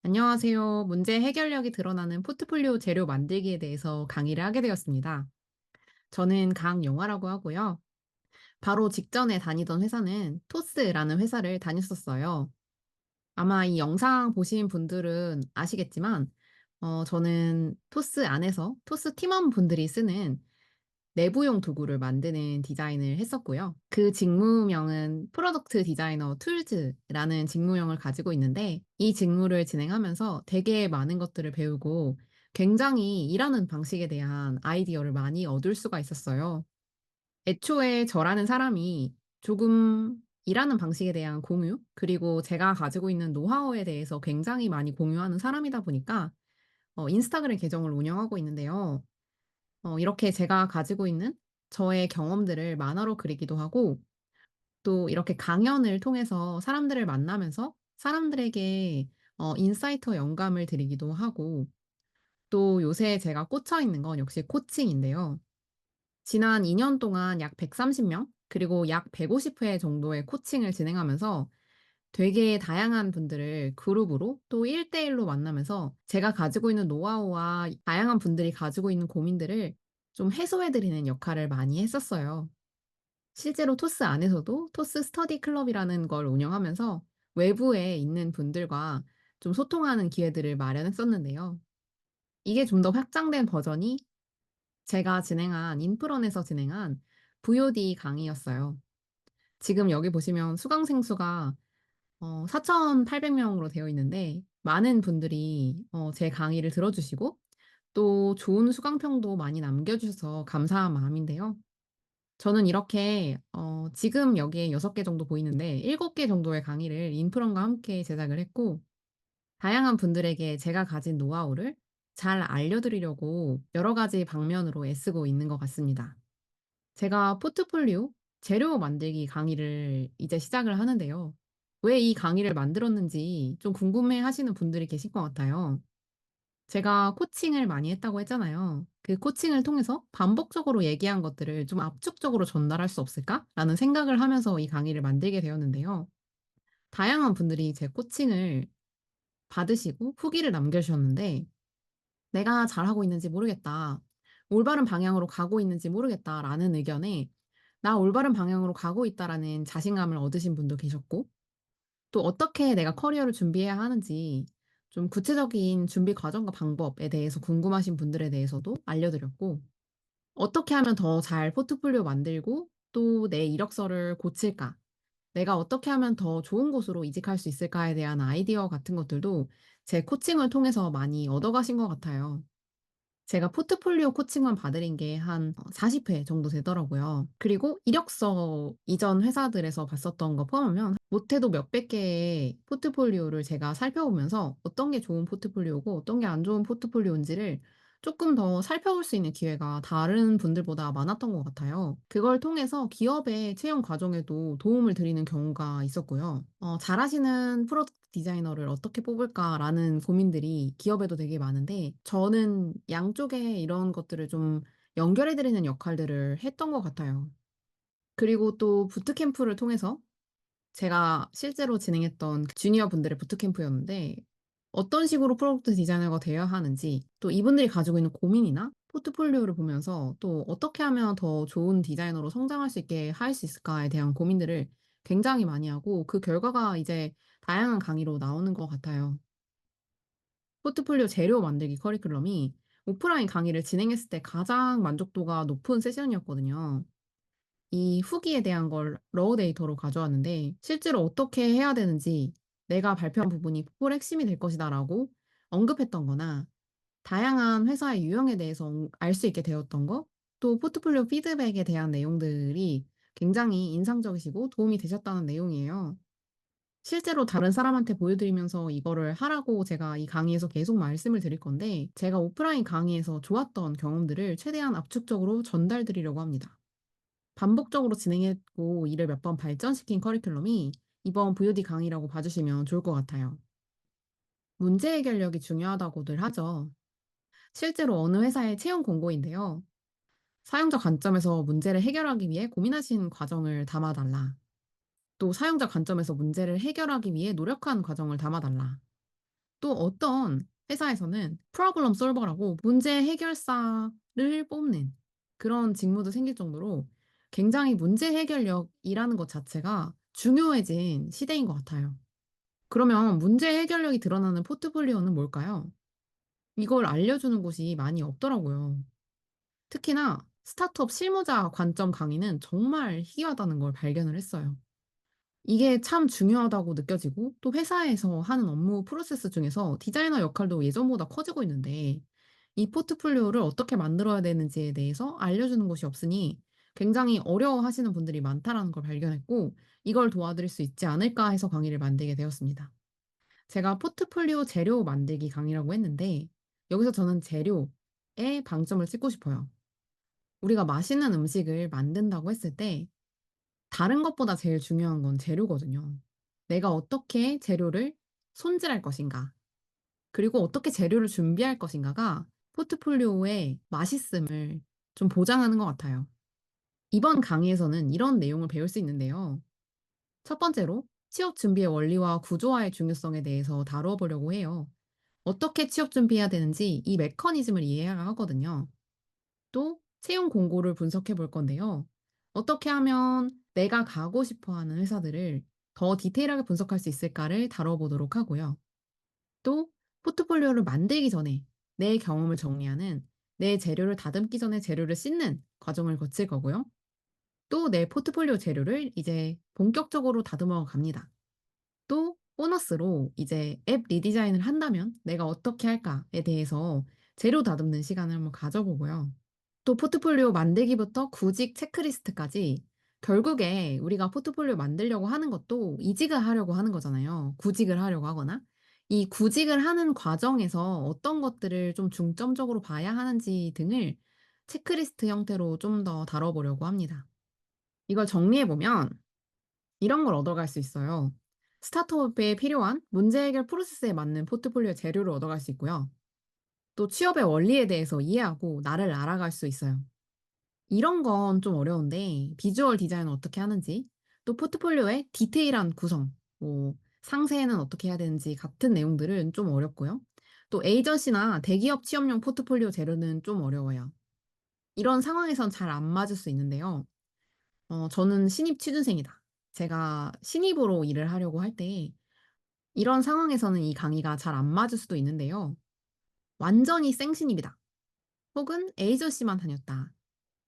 안녕하세요. 문제 해결력이 드러나는 포트폴리오 재료 만들기에 대해서 강의를 하게 되었습니다. 저는 강영화라고 하고요. 바로 직전에 다니던 회사는 토스라는 회사를 다녔었어요. 아마 이 영상 보신 분들은 아시겠지만, 저는 토스 안에서 토스 팀원분들이 쓰는 내부용 도구를 만드는 디자인을 했었고요. 그 직무명은 프로덕트 디자이너 툴즈라는 직무명을 가지고 있는데 이 직무를 진행하면서 되게 많은 것들을 배우고 굉장히 일하는 방식에 대한 아이디어를 많이 얻을 수가 있었어요. 애초에 저라는 사람이 조금 일하는 방식에 대한 공유, 그리고 제가 가지고 있는 노하우에 대해서 굉장히 많이 공유하는 사람이다 보니까 인스타그램 계정을 운영하고 있는데요. 이렇게 제가 가지고 있는 저의 경험들을 만화로 그리기도 하고 또 이렇게 강연을 통해서 사람들을 만나면서 사람들에게 인사이트와 영감을 드리기도 하고 또 요새 제가 꽂혀 있는 건 역시 코칭인데요. 지난 2년 동안 약 130명 그리고 약 150회 정도의 코칭을 진행하면서 되게 다양한 분들을 그룹으로 또 1대1로 만나면서 제가 가지고 있는 노하우와 다양한 분들이 가지고 있는 고민들을 좀 해소해 드리는 역할을 많이 했었어요. 실제로 토스 안에서도 토스 스터디 클럽이라는 걸 운영하면서 외부에 있는 분들과 좀 소통하는 기회들을 마련했었는데요. 이게 좀 더 확장된 버전이 제가 진행한 인프런에서 진행한 VOD 강의였어요. 지금 여기 보시면 수강생 수가 4,800 명으로 되어 있는데 많은 분들이 제 강의를 들어 주시고 또 좋은 수강평도 많이 남겨 주셔서 감사한 마음인데요. 저는 이렇게 지금 여기에 6개 정도 보이는데 7개 정도의 강의를 인프런과 함께 제작을 했고 다양한 분들에게 제가 가진 노하우를 잘 알려 드리려고 여러 가지 방면으로 애쓰고 있는 것 같습니다. 제가 포트폴리오 재료 만들기 강의를 이제 시작을 하는데요. 왜 이 강의를 만들었는지 좀 궁금해 하시는 분들이 계실 것 같아요. 제가 코칭을 많이 했다고 했잖아요. 그 코칭을 통해서 반복적으로 얘기한 것들을 좀 압축적으로 전달할 수 없을까라는 생각을 하면서 이 강의를 만들게 되었는데요. 다양한 분들이 제 코칭을 받으시고 후기를 남겨주셨는데 "내가 잘하고 있는지 모르겠다. 올바른 방향으로 가고 있는지 모르겠다."라는 의견에 "나 올바른 방향으로 가고 있다."라는 자신감을 얻으신 분도 계셨고 또 어떻게 내가 커리어를 준비해야 하는지 좀 구체적인 준비 과정과 방법에 대해서 궁금하신 분들에 대해서도 알려드렸고 어떻게 하면 더 잘 포트폴리오 만들고 또 내 이력서를 고칠까? 내가 어떻게 하면 더 좋은 곳으로 이직할 수 있을까에 대한 아이디어 같은 것들도 제 코칭을 통해서 많이 얻어가신 것 같아요. 제가 포트폴리오 코칭만 받으린 게 한 40회 정도 되더라고요. 그리고 이력서 이전 회사들에서 봤었던 거 포함하면 못해도 몇백 개의 포트폴리오를 제가 살펴보면서 어떤 게 좋은 포트폴리오고 어떤 게 안 좋은 포트폴리오인지를 조금 더 살펴볼 수 있는 기회가 다른 분들보다 많았던 것 같아요. 그걸 통해서 기업의 채용 과정에도 도움을 드리는 경우가 있었고요. 잘하시는 프로덕트 디자이너를 어떻게 뽑을까라는 고민들이 기업에도 되게 많은데 저는 양쪽에 이런 것들을 좀 연결해 드리는 역할들을 했던 것 같아요. 그리고 또 부트캠프를 통해서 제가 실제로 진행했던 주니어 분들의 부트캠프였는데 어떤 식으로 프로덕트 디자이너가 되어야 하는지 또 이분들이 가지고 있는 고민이나 포트폴리오를 보면서 또 어떻게 하면 더 좋은 디자이너로 성장할 수 있게 할 수 있을까에 대한 고민들을 굉장히 많이 하고 그 결과가 이제 다양한 강의로 나오는 것 같아요. 포트폴리오 재료 만들기 커리큘럼이 오프라인 강의를 진행했을 때 가장 만족도가 높은 세션이었거든요. 이 후기에 대한 걸 러우 데이터로 가져왔는데 실제로 어떻게 해야 되는지 "내가 발표한 부분이 볼 핵심이 될 것이다."라고 언급했던 거나 다양한 회사의 유형에 대해서 알 수 있게 되었던 거 또 포트폴리오 피드백에 대한 내용들이 굉장히 인상적이시고 도움이 되셨다는 내용이에요. 실제로 다른 사람한테 보여드리면서 이거를 하라고 제가 이 강의에서 계속 말씀을 드릴 건데 제가 오프라인 강의에서 좋았던 경험들을 최대한 압축적으로 전달 드리려고 합니다. 반복적으로 진행했고 이를 몇 번 발전시킨 커리큘럼이 이번 VOD 강의라고 봐 주시면 좋을 것 같아요. 문제 해결력이 중요하다고들 하죠. 실제로 어느 회사의 채용 공고인데요. 사용자 관점에서 문제를 해결하기 위해 고민하신 과정을 담아 달라. 또 사용자 관점에서 문제를 해결하기 위해 노력한 과정을 담아 달라. 또 어떤 회사에서는 프로블럼 솔버라고 문제 해결사를 뽑는 그런 직무도 생길 정도로 굉장히 문제 해결력이라는 것 자체가 중요해진 시대인 것 같아요. 그러면 문제 해결력이 드러나는 포트폴리오는 뭘까요? 이걸 알려주는 곳이 많이 없더라고요. 특히나 스타트업 실무자 관점 강의는 정말 희귀하다는 걸 발견을 했어요. 이게 참 중요하다고 느껴지고 또 회사에서 하는 업무 프로세스 중에서 디자이너 역할도 예전보다 커지고 있는데 이 포트폴리오를 어떻게 만들어야 되는지에 대해서 알려주는 곳이 없으니 굉장히 어려워하시는 분들이 많다라는 걸 발견했고 이걸 도와드릴 수 있지 않을까 해서 강의를 만들게 되었습니다. 제가 포트폴리오 재료 만들기 강의라고 했는데 여기서 저는 재료에 방점을 찍고 싶어요. 우리가 맛있는 음식을 만든다고 했을 때 다른 것보다 제일 중요한 건 재료거든요. 내가 어떻게 재료를 손질할 것인가, 그리고 어떻게 재료를 준비할 것인가가 포트폴리오의 맛있음을 좀 보장하는 것 같아요. 이번 강의에서는 이런 내용을 배울 수 있는데요. 첫 번째로 취업 준비의 원리와 구조화의 중요성에 대해서 다루어 보려고 해요. 어떻게 취업 준비해야 되는지 이 메커니즘을 이해해야 하거든요. 또 채용 공고를 분석해 볼 건데요. 어떻게 하면 내가 가고 싶어 하는 회사들을 더 디테일하게 분석할 수 있을까를 다뤄보도록 하고요. 또 포트폴리오를 만들기 전에 내 경험을 정리하는 내 재료를 다듬기 전에 재료를 씻는 과정을 거칠 거고요. 또 내 포트폴리오 재료를 이제 본격적으로 다듬어 갑니다. 또 보너스로 이제 앱 리디자인을 한다면 내가 어떻게 할까에 대해서 재료 다듬는 시간을 한번 가져보고요. 또 포트폴리오 만들기부터 구직 체크리스트까지 결국에 우리가 포트폴리오 만들려고 하는 것도 이직을 하려고 하는 거잖아요. 구직을 하려고 하거나. 이 구직을 하는 과정에서 어떤 것들을 좀 중점적으로 봐야 하는지 등을 체크리스트 형태로 좀 더 다뤄보려고 합니다. 이걸 정리해보면 이런 걸 얻어갈 수 있어요. 스타트업에 필요한 문제 해결 프로세스에 맞는 포트폴리오 재료를 얻어갈 수 있고요. 또 취업의 원리에 대해서 이해하고 나를 알아갈 수 있어요. 이런 건 좀 어려운데 비주얼 디자인을 어떻게 하는지, 또 포트폴리오의 디테일한 구성, 뭐 상세는 어떻게 해야 되는지 같은 내용들은 좀 어렵고요. 또 에이전시나 대기업 취업용 포트폴리오 재료는 좀 어려워요. 이런 상황에선 잘 안 맞을 수 있는데요. 저는 신입 취준생이다. 제가 신입으로 일을 하려고 할 때 이런 상황에서는 이 강의가 잘 안 맞을 수도 있는데요. 완전히 생신입이다. 혹은 에이전시만 다녔다.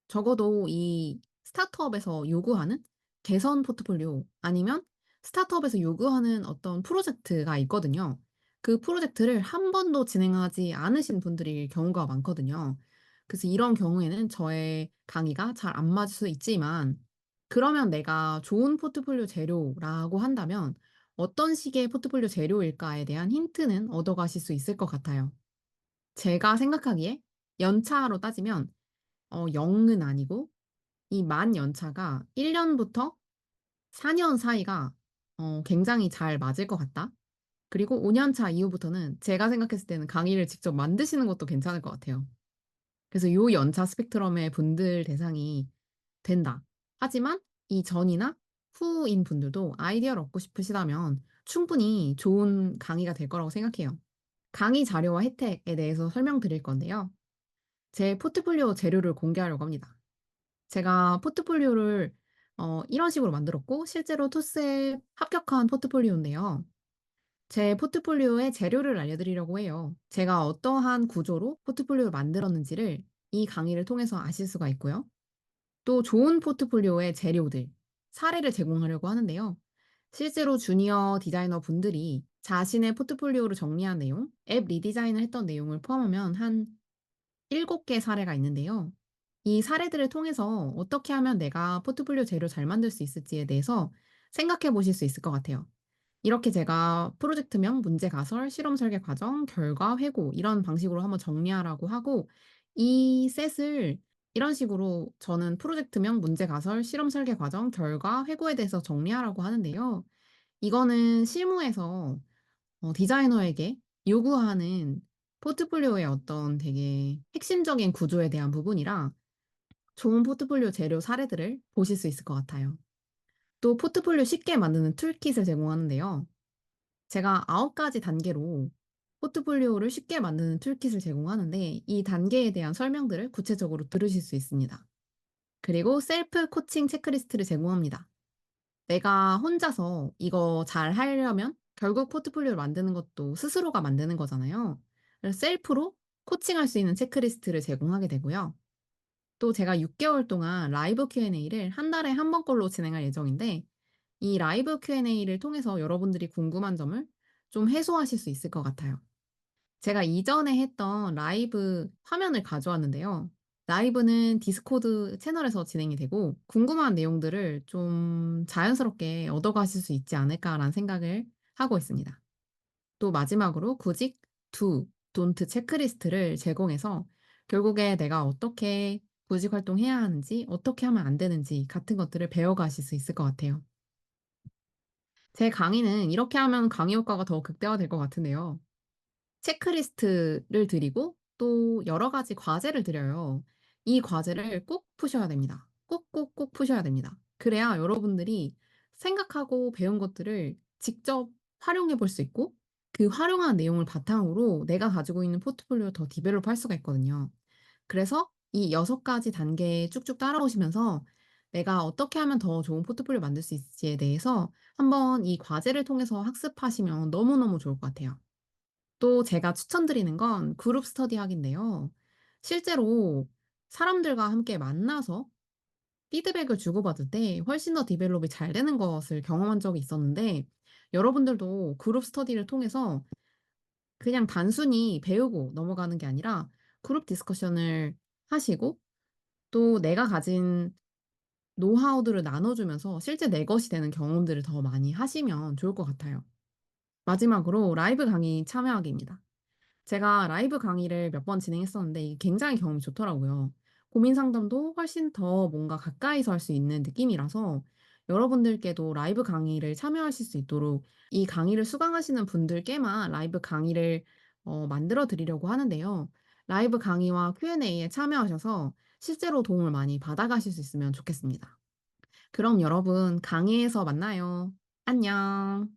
적어도 이 스타트업에서 요구하는 개선 포트폴리오 아니면 스타트업에서 요구하는 어떤 프로젝트가 있거든요. 그 프로젝트를 한 번도 진행하지 않으신 분들이 경우가 많거든요. 그래서 이런 경우에는 저의 강의가 잘 안 맞을 수 있지만 그러면 내가 좋은 포트폴리오 재료라고 한다면 어떤 식의 포트폴리오 재료일까에 대한 힌트는 얻어가실 수 있을 것 같아요. 제가 생각하기에 연차로 따지면 0은 아니고 이 만 연차가 1 년부터 4년 사이가 굉장히 잘 맞을 것 같다. 그리고 5년 차 이후부터는 제가 생각했을 때는 강의를 직접 만드시는 것도 괜찮을 것 같아요. 그래서 요 연차 스펙트럼의 분들 대상이 된다. 하지만 이전이나 후인 분들도 아이디어를 얻고 싶으시다면 충분히 좋은 강의가 될 거라고 생각해요. 강의 자료와 혜택에 대해서 설명드릴 건데요. 제 포트폴리오 재료를 공개하려고 합니다. 제가 포트폴리오를 이런 식으로 만들었고 실제로 토스에 합격한 포트폴리오인데요. 제 포트폴리오의 재료를 알려드리려고 해요. 제가 어떠한 구조로 포트폴리오를 만들었는지를 이 강의를 통해서 아실 수가 있고요. 또 좋은 포트폴리오의 재료들, 사례를 제공하려고 하는데요. 실제로 주니어 디자이너 분들이 자신의 포트폴리오를 정리한 내용, 앱 리디자인을 했던 내용을 포함하면 한 7개 사례가 있는데요. 이 사례들을 통해서 어떻게 하면 내가 포트폴리오 재료 잘 만들 수 있을지에 대해서 생각해 보실 수 있을 것 같아요. 이렇게 제가 프로젝트명, 문제 가설, 실험 설계 과정, 결과, 회고 이런 방식으로 한번 정리하라고 하고 이 셋을 이런 식으로 저는 프로젝트명, 문제 가설, 실험 설계 과정, 결과, 회고에 대해서 정리하라고 하는데요. 이거는 실무에서 디자이너에게 요구하는 포트폴리오의 어떤 되게 핵심적인 구조에 대한 부분이라 좋은 포트폴리오 재료 사례들을 보실 수 있을 것 같아요. 또 포트폴리오 쉽게 만드는 툴킷을 제공하는데요. 제가 9가지 단계로 포트폴리오를 쉽게 만드는 툴킷을 제공하는데 이 단계에 대한 설명들을 구체적으로 들으실 수 있습니다. 그리고 셀프 코칭 체크리스트를 제공합니다. 내가 혼자서 이거 잘 하려면 결국 포트폴리오를 만드는 것도 스스로가 만드는 거잖아요. 그래서 셀프로 코칭할 수 있는 체크리스트를 제공하게 되고요. 또 제가 6개월 동안 라이브 Q&A를 한 달에 한 번꼴로 진행할 예정인데 이 라이브 Q&A를 통해서 여러분들이 궁금한 점을 좀 해소하실 수 있을 것 같아요. 제가 이전에 했던 라이브 화면을 가져왔는데요. 라이브는 디스코드 채널에서 진행이 되고 궁금한 내용들을 좀 자연스럽게 얻어가실 수 있지 않을까라는 생각을 하고 있습니다. 또 마지막으로 구직 do, don't 체크리스트를 제공해서 결국에 내가 어떻게 구직 활동해야 하는지, 어떻게 하면 안 되는지 같은 것들을 배워가실 수 있을 것 같아요. 제 강의는 이렇게 하면 강의 효과가 더 극대화될 것 같은데요. 체크리스트를 드리고 또 여러 가지 과제를 드려요. 이 과제를 꼭 푸셔야 됩니다. 꼭꼭꼭 푸셔야 됩니다. 그래야 여러분들이 생각하고 배운 것들을 직접 활용해 볼 수 있고 그 활용한 내용을 바탕으로 내가 가지고 있는 포트폴리오를 더 디벨롭 할 수가 있거든요. 그래서 이 6가지 단계 쭉쭉 따라오시면서 내가 어떻게 하면 더 좋은 포트폴리오 만들 수 있을지에 대해서 한번 이 과제를 통해서 학습하시면 너무너무 좋을 것 같아요. 또 제가 추천드리는 건 그룹 스터디 하기인데요. 실제로 사람들과 함께 만나서 피드백을 주고받을 때 훨씬 더 디벨롭이 잘 되는 것을 경험한 적이 있었는데 여러분들도 그룹 스터디를 통해서 그냥 단순히 배우고 넘어가는 게 아니라 그룹 디스커션을 하시고 또 내가 가진 노하우들을 나눠주면서 실제 내 것이 되는 경험들을 더 많이 하시면 좋을 것 같아요. 마지막으로 라이브 강의 참여하기입니다. 제가 라이브 강의를 몇 번 진행했었는데 이게 굉장히 경험이 좋더라고요. 고민 상담도 훨씬 더 뭔가 가까이서 할 수 있는 느낌이라서 여러분들께도 라이브 강의를 참여하실 수 있도록 이 강의를 수강하시는 분들께만 라이브 강의를 만들어 드리려고 하는데요. 라이브 강의와 Q&A에 참여하셔서 실제로 도움을 많이 받아가실 수 있으면 좋겠습니다. 그럼 여러분 강의에서 만나요. 안녕.